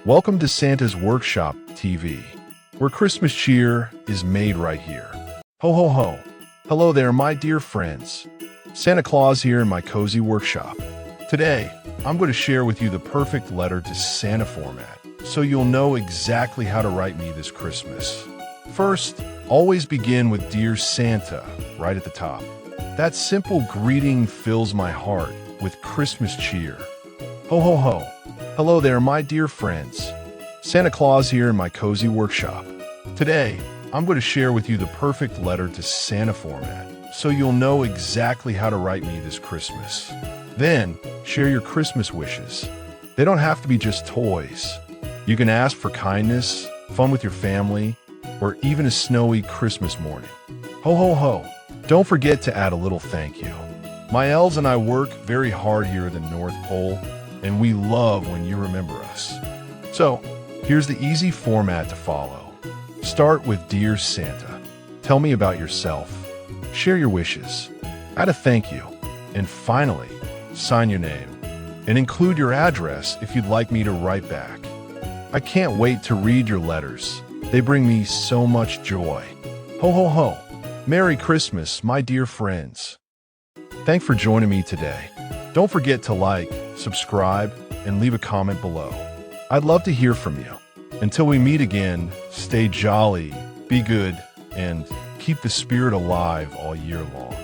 Welcome to Santa's Workshop TV, where Christmas cheer is made right here. Ho ho ho! Hello there, my dear friends. Santa Claus here in my cozy workshop. Today, I'm going to share with you the perfect letter to Santa format, so you'll know exactly how to write me this Christmas. First, always begin with Dear Santa right at the top. That simple greeting fills my heart with Christmas cheer. Ho ho ho! Hello there, my dear friends. Santa Claus here in my cozy workshop. Today, I'm going to share with you the perfect letter to Santa format, so you'll know exactly how to write me this Christmas. Then, share your Christmas wishes. They don't have to be just toys. You can ask for kindness, fun with your family, or even a snowy Christmas morning. Ho ho ho! Don't forget to add a little thank you. My elves and I work very hard here at the North Pole, and we love when you remember us. So, here's the easy format to follow. Start with Dear Santa. Tell me about yourself. Share your wishes. Add a thank you. And finally, sign your name. And include your address if you'd like me to write back. I can't wait to read your letters. They bring me so much joy. Ho ho ho! Merry Christmas, my dear friends. Thanks for joining me today. Don't forget to like, subscribe, and leave a comment below. I'd love to hear from you. Until we meet again, stay jolly, be good, and keep the spirit alive all year long.